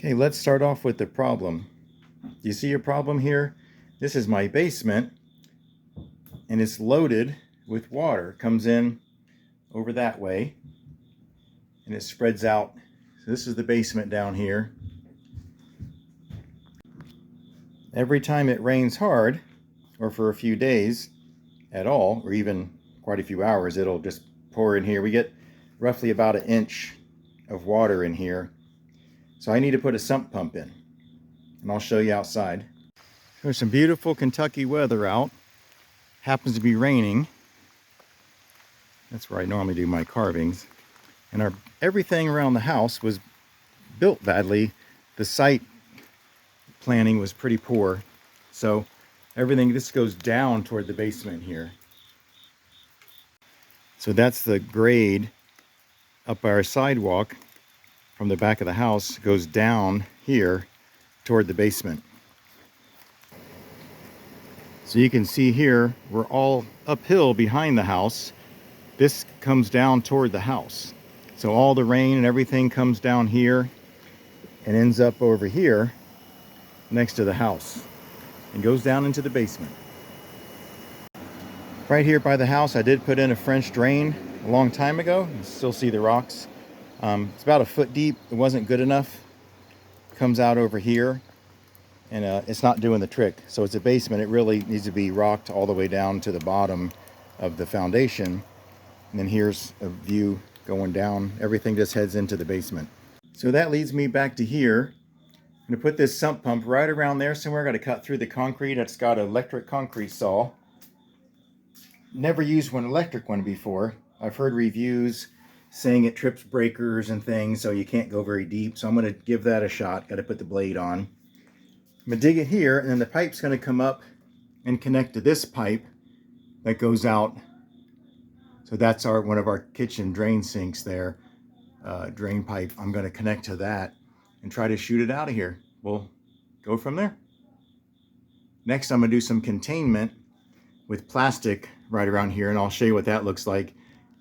Okay, let's start off with the problem. Do you see a problem here? This is my basement, and it's loaded with water. It comes in over that way, and it spreads out. So this is the basement down here. Every time it rains hard, or for a few days at all, or even quite a few hours, it'll just pour in here. We get roughly about 1 inch of water in here. So I need to put a sump pump in, and I'll show you outside. There's some beautiful Kentucky weather out. Happens to be raining. That's where I normally do my carvings. And everything around the house was built badly. The site planning was pretty poor. So this goes down toward the basement here. So that's the grade up our sidewalk from the back of the house, goes down here toward the basement. So you can see here, we're all uphill behind the house. This comes down toward the house. So all the rain and everything comes down here and ends up over here next to the house and goes down into the basement. Right here by the house, I did put in a French drain a long time ago. You still see the rocks. It's about 1 foot deep. It wasn't good enough. Comes out over here, and it's not doing the trick. So it's a basement. It really needs to be rocked all the way down to the bottom of the foundation. And then here's a view going down. Everything just heads into the basement. So that leads me back to here. I'm going to put this sump pump right around there somewhere. I got to cut through the concrete. It's got an electric concrete saw. Never used an electric one before. I've heard reviews saying it trips breakers and things, so you can't go very deep. So I'm going to give that a shot. Got to put the blade on. I'm going to dig it here, and then the pipe's going to come up and connect to this pipe that goes out. So that's one of our kitchen drain sinks there, drain pipe. I'm going to connect to that and try to shoot it out of here. We'll go from there. Next, I'm going to do some containment with plastic right around here, and I'll show you what that looks like.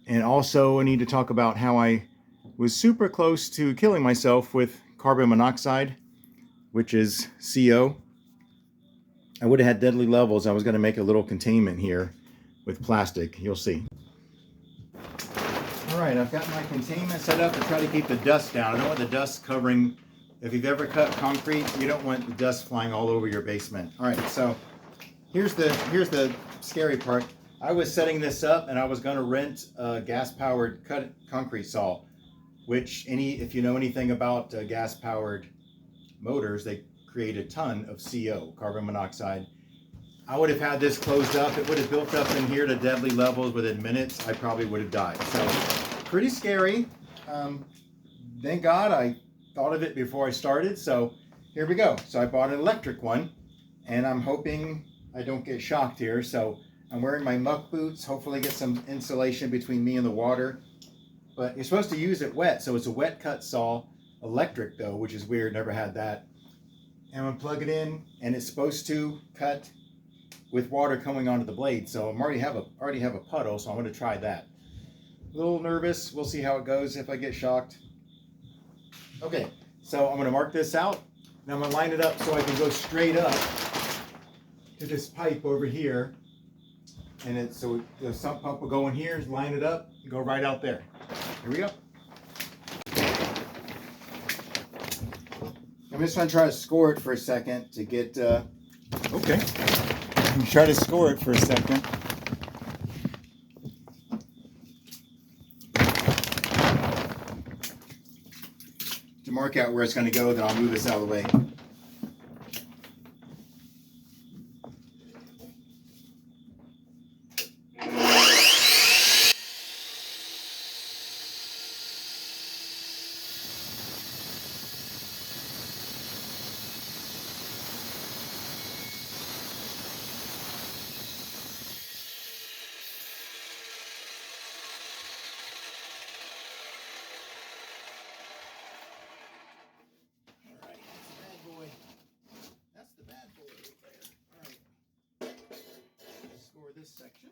And also I need to talk about how I was super close to killing myself with carbon monoxide, which is CO. I would have had deadly levels. I was going to make a little containment here with plastic. You'll see. All right, I've got my containment set up to try to keep the dust down. I don't want the dust covering. If you've ever cut concrete, you don't want the dust flying all over your basement. All right, so here's the scary part. I was setting this up, and I was going to rent a gas-powered concrete saw, which if you know anything about gas-powered motors, they create a ton of CO, carbon monoxide. I would have had this closed up. It would have built up in here to deadly levels within minutes. I probably would have died. So pretty scary. Thank God I thought of it before I started. So here we go. So I bought an electric one, and I'm hoping I don't get shocked here. So I'm wearing my muck boots, hopefully get some insulation between me and the water. But you're supposed to use it wet, so it's a wet cut saw, electric though, which is weird, never had that. And I'm gonna plug it in, and it's supposed to cut with water coming onto the blade. So I already have a puddle, so I'm gonna try that. A little nervous, we'll see how it goes if I get shocked. Okay, so I'm gonna mark this out, and I'm gonna line it up so I can go straight up to this pipe over here. And so the sump pump will go in here, line it up, and go right out there. Here we go. I'm just going to try to score it for a second to get, okay. I'm going to try to score it for a second. To mark out where it's going to go, then I'll move this out of the way. This section.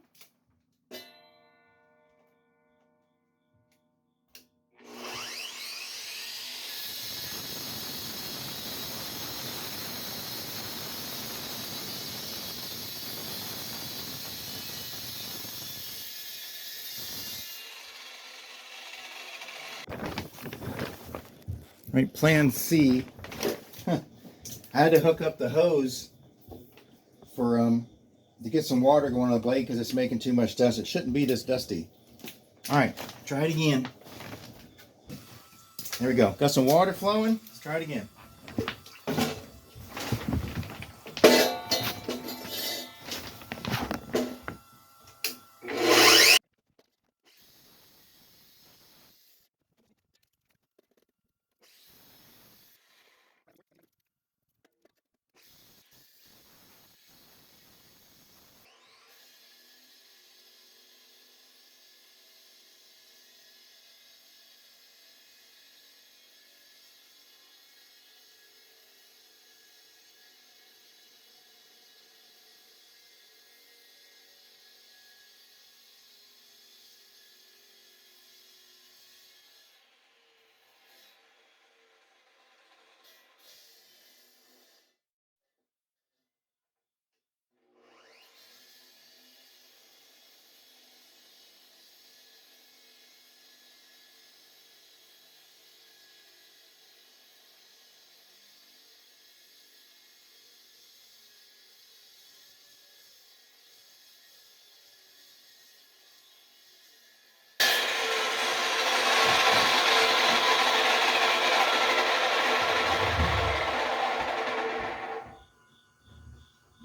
Right, plan C. I had to hook up the hose for to get some water going on the blade because it's making too much dust. It shouldn't be this dusty. All right, try it again. There we go. Got some water flowing. Let's try it again.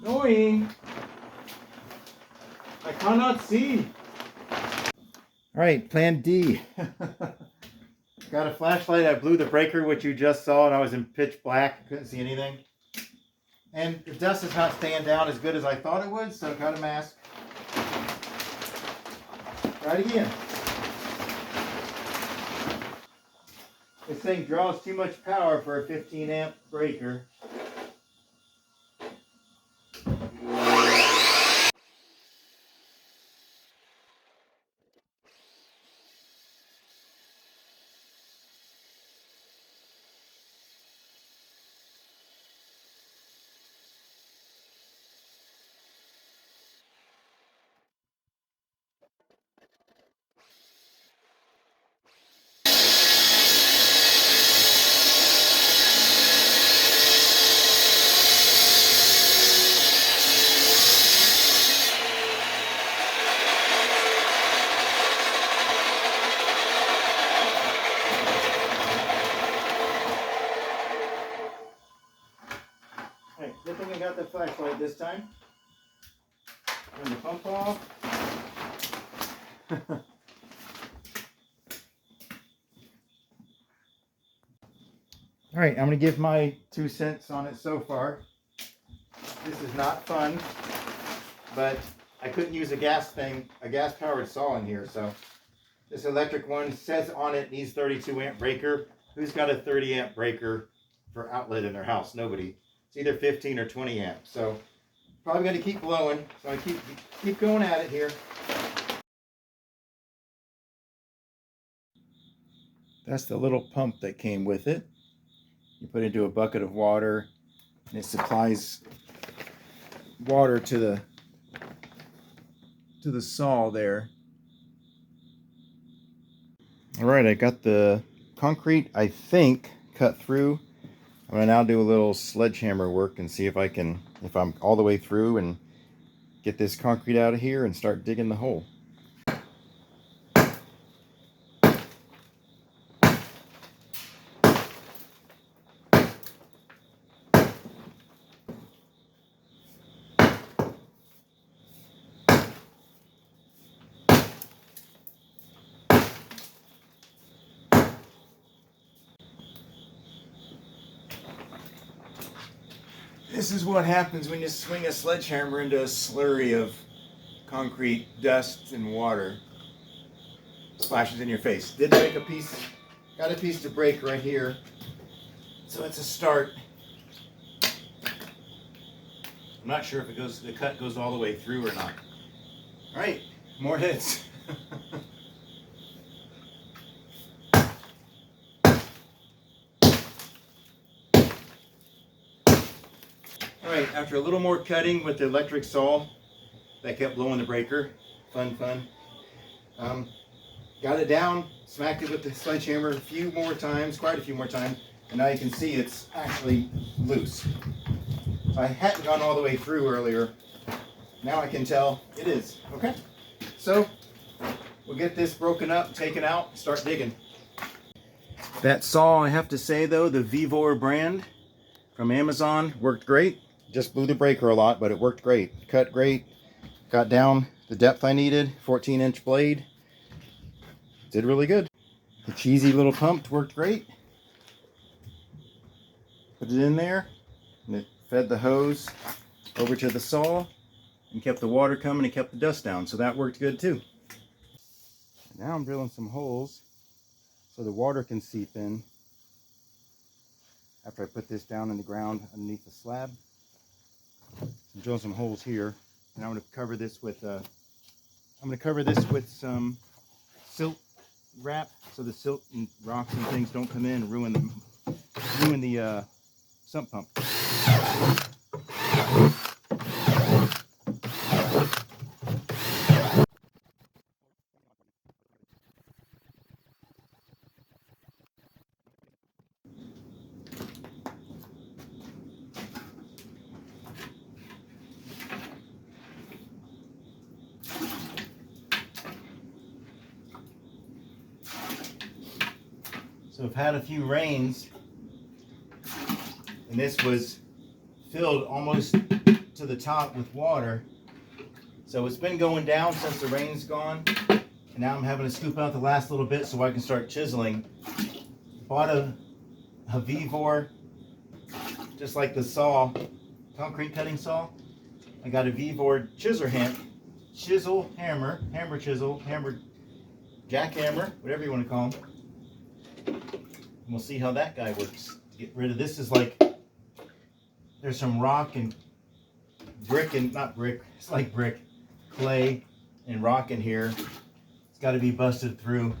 Annoying. I cannot see. All right, plan D. Got a flashlight. I blew the breaker, which you just saw, and I was in pitch black. Couldn't see anything. And the dust is not staying down as good as I thought it would, so got a mask. Try it again. This thing draws too much power for a 15 amp breaker. Alright, good thing I got the flashlight this time. Turn the pump off. Alright, I'm going to give my 2 cents on it so far. This is not fun, but I couldn't use a gas powered saw in here, so this electric one says on it needs 32 amp breaker. Who's got a 30 amp breaker for outlet in their house? Nobody. It's either 15 or 20 amp. So probably going to keep blowing. So I keep going at it here. That's the little pump that came with it. You put it into a bucket of water, and it supplies water to the saw there. All right, I got the concrete, I think, cut through. I'm gonna now do a little sledgehammer work and see if I'm all the way through and get this concrete out of here and start digging the hole. This is what happens when you swing a sledgehammer into a slurry of concrete, dust, and water. Splashes in your face. Did make a piece, got a piece to break right here. So it's a start. I'm not sure if the cut goes all the way through or not. All right, more hits. All right, after a little more cutting with the electric saw that kept blowing the breaker, fun. Got it down, smacked it with the sledgehammer quite a few more times, And now you can see it's actually loose. So I hadn't gone all the way through earlier. Now I can tell it is. Okay, so we'll get this broken up, taken out, start digging. That saw, I have to say though, the Vivor brand from Amazon worked great. Just blew the breaker a lot, but it worked great. Cut great, got down the depth I needed, 14-inch blade. Did really good. The cheesy little pump worked great. Put it in there, and it fed the hose over to the saw and kept the water coming and kept the dust down. So that worked good too. Now I'm drilling some holes so the water can seep in after I put this down in the ground underneath the slab. I'm drilling some holes here, and I'm going to cover this with some silt wrap so the silt and rocks and things don't come in and ruin the sump pump. So I've had a few rains, and this was filled almost to the top with water. So it's been going down since the rain's gone, and now I'm having to scoop out the last little bit so I can start chiseling. Bought a Vivor, just like the saw, concrete cutting saw. I got a Vivor chisel hammer, jackhammer, whatever you want to call them. And we'll see how that guy works. To get rid of this is like, there's some rock and brick, and not brick, it's like brick, clay and rock in here. It's got to be busted through.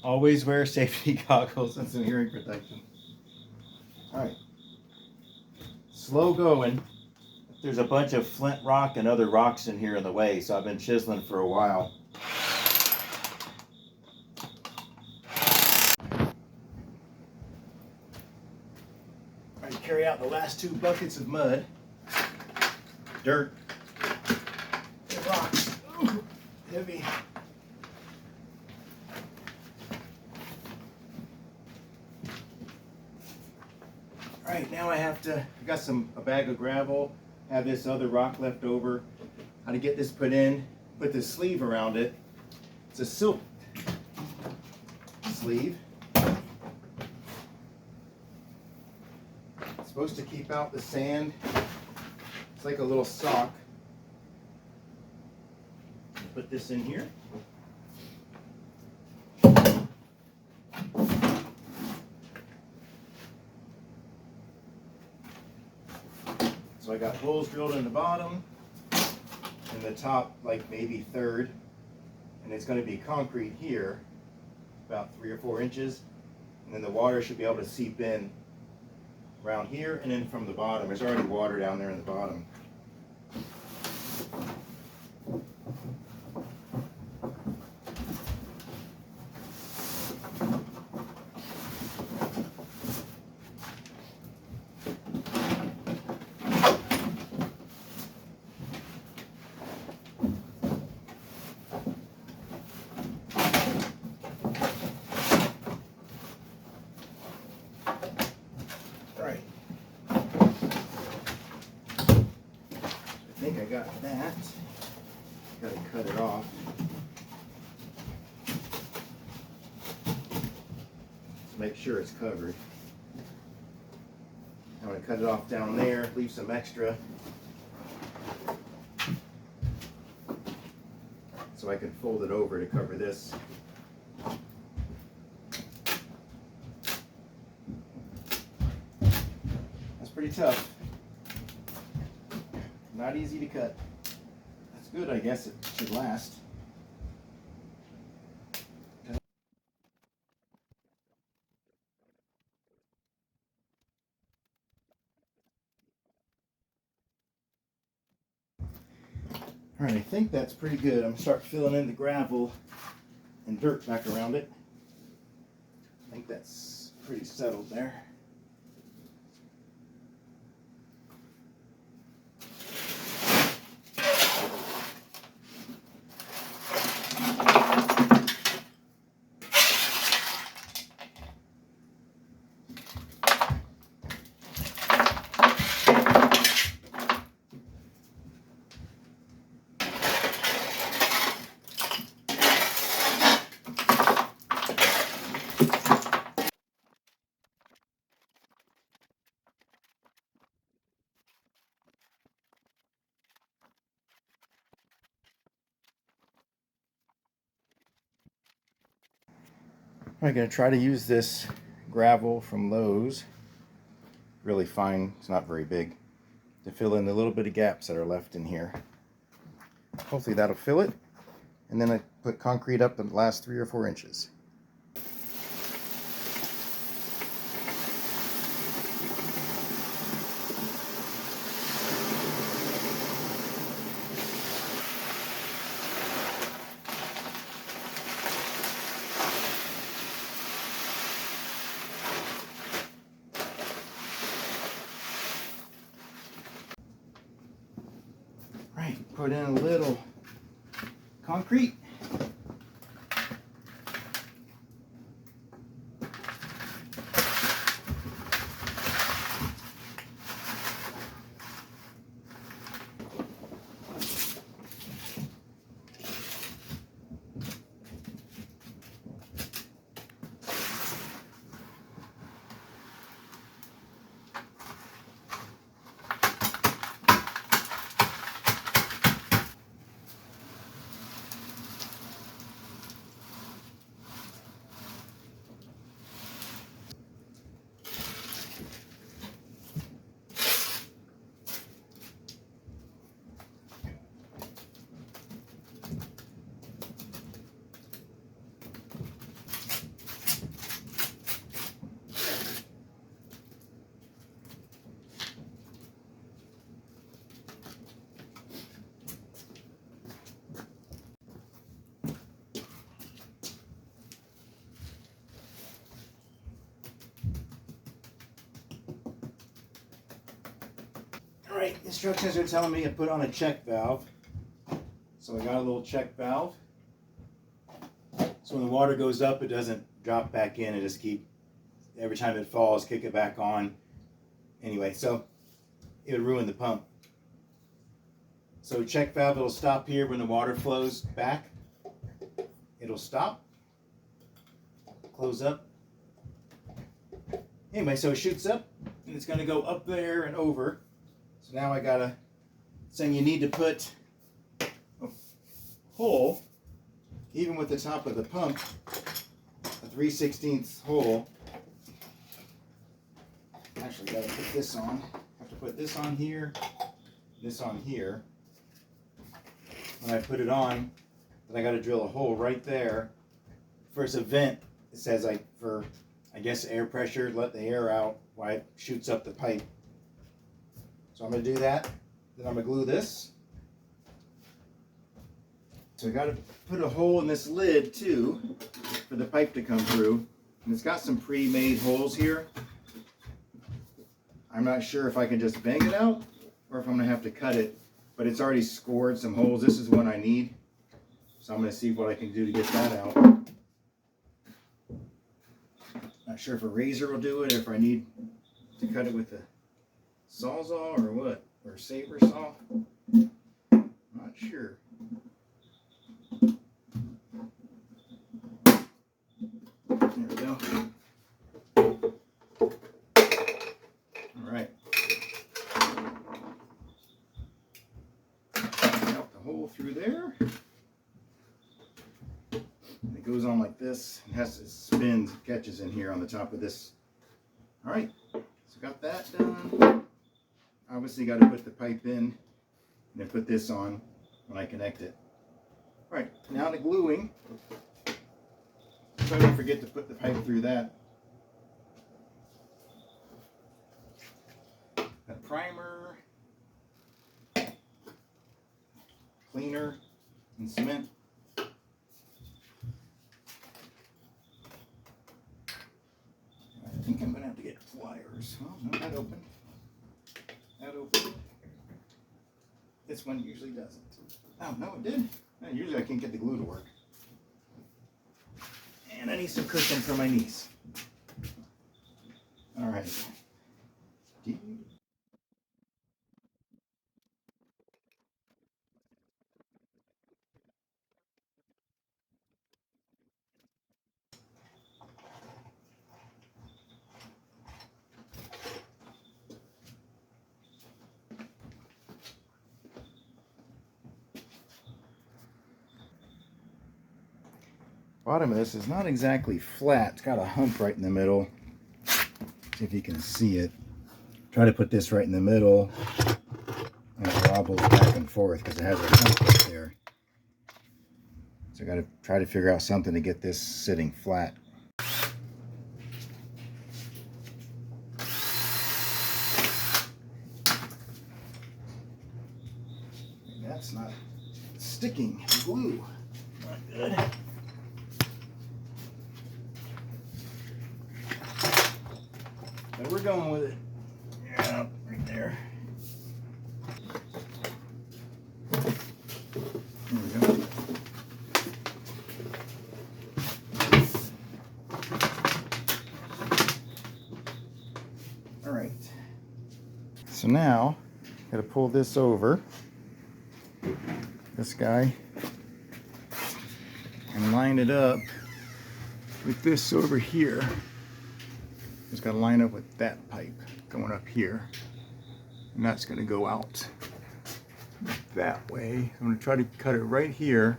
Always wear safety goggles and some hearing protection. Alright. Slow going. There's a bunch of flint rock and other rocks in here in the way, so I've been chiseling for a while. Alright, carry out the last 2 buckets of mud, dirt, and rocks. Ooh, heavy. Alright, now I got a bag of gravel, have this other rock left over. How to get this put in, put this sleeve around it. It's a silk sleeve. It's supposed to keep out the sand. It's like a little sock. Put this in here. So I got holes drilled in the bottom, and the top like maybe 1/3, and it's going to be concrete here, about 3 or 4 inches, and then the water should be able to seep in around here, and then from the bottom. There's already water down there in the bottom. that. Got to cut it off. Make sure it's covered. I'm going to cut it off down there, leave some extra so I can fold it over to cover this. That's pretty tough. Not easy to cut. That's good, I guess it should last. All right, I think that's pretty good. I'm gonna start filling in the gravel and dirt back around it. I think that's pretty settled there. I'm going to try to use this gravel from Lowe's, really fine, it's not very big, to fill in the little bit of gaps that are left in here. Hopefully that'll fill it, and then I put concrete up the last 3 or 4 inches. Right, put in a little concrete. Alright, instructions are telling me to put on a check valve. So I got a little check valve. So when the water goes up, it doesn't drop back in. It just every time it falls, kick it back on. Anyway, so it would ruin the pump. So check valve, it'll stop here when the water flows back. It'll stop, close up. Anyway, so it shoots up, and it's going to go up there and over. So now I gotta, saying you need to put a hole, even with the top of the pump, a 3/16 hole. Actually, gotta put this on. Have to put this on here, this on here. When I put it on, then I gotta drill a hole right there. First, a vent. It says for, I guess, air pressure, let the air out while it shoots up the pipe. So I'm going to do that. Then I'm going to glue this. So I got to put a hole in this lid too for the pipe to come through. And it's got some pre-made holes here. I'm not sure if I can just bang it out or if I'm going to have to cut it. But it's already scored some holes. This is one I need. So I'm going to see what I can do to get that out. Not sure if a razor will do it or if I need to cut it with a Sawzall or what? Or saber saw? not sure. There we go. All right. Out the hole through there. And it goes on like this. It has it spins, catches in here on the top of this. All right. So got that done. Obviously got to put the pipe in and then put this on when I connect it. All right. Now the gluing. So I don't forget to put the pipe through that. A primer, cleaner, and cement. I think I'm going to have to get pliers. Oh, no, that opened. That opened. This one usually doesn't. Oh, no, it did. Usually I can't get the glue to work. And I need some cushion for my knees. All right. Bottom of this is not exactly flat. It's got a hump right in the middle. See if you can see it. Try to put this right in the middle. And it wobbles back and forth because it has a hump right there. So I got to try to figure out something to get this sitting flat. That's not sticking. Glue. Not good. So we're going with it. Yeah, right there. There we go. All right. So now, got to pull this over. This guy. And line it up with this over here. It's got to line up with that pipe going up here. And that's going to go out that way. I'm going to try to cut it right here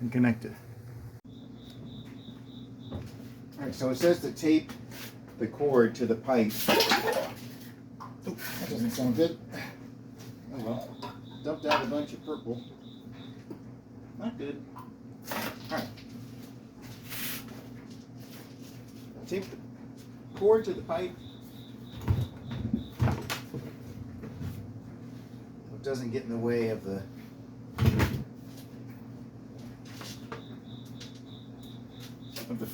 and connect it. All right, so it says to tape the cord to the pipe. Oh, that doesn't sound good. Oh well. Dumped out a bunch of purple. Not good. All right. Tape the cord to the pipe. So it doesn't get in the way of the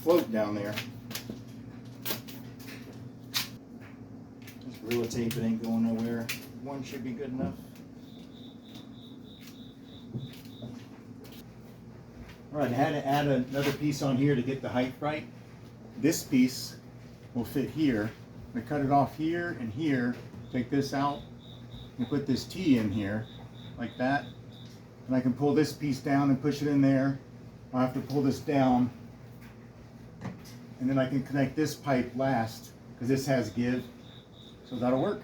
float down there. This Gorilla tape, it ain't going nowhere. One should be good enough. All right, I had to add another piece on here to get the height right. This piece will fit here. I cut it off here and here, take this out, and put this T in here, like that. And I can pull this piece down and push it in there. I'll have to pull this down. And then I can connect this pipe last, because this has give. So that'll work.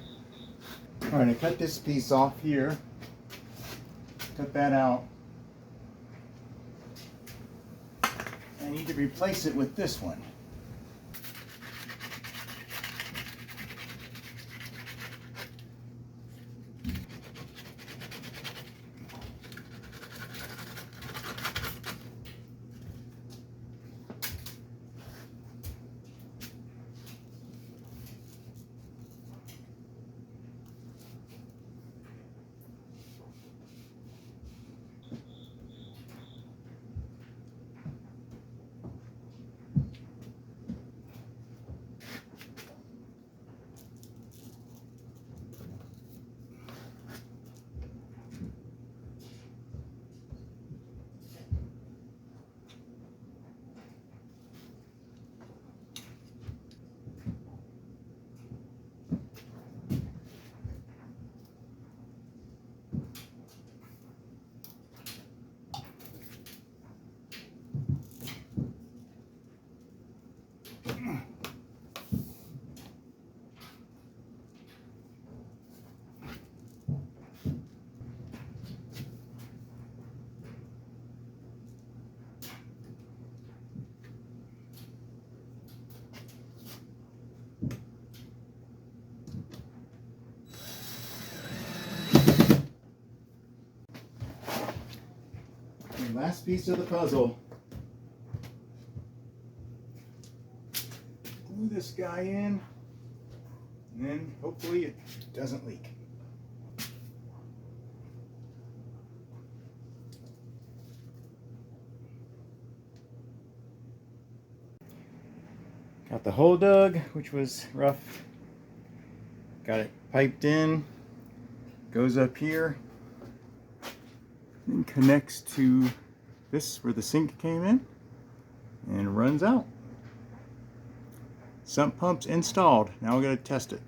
All right, I cut this piece off here. Cut that out. I need to replace it with this one. And last piece of the puzzle. Glue this guy in, and then hopefully it doesn't leak. Got the hole dug, which was rough. Got it piped in, goes up here, and connects to this where the sink came in, and runs out. Sump pump's installed. Now we're going to test it.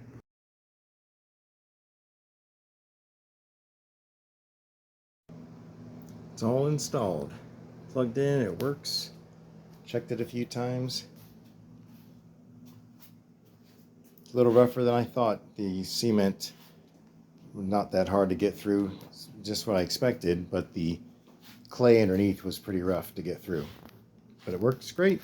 It's all installed. Plugged in, it works. Checked it a few times. It's a little rougher than I thought. The cement was not that hard to get through, just what I expected, but the clay underneath was pretty rough to get through. But it works great.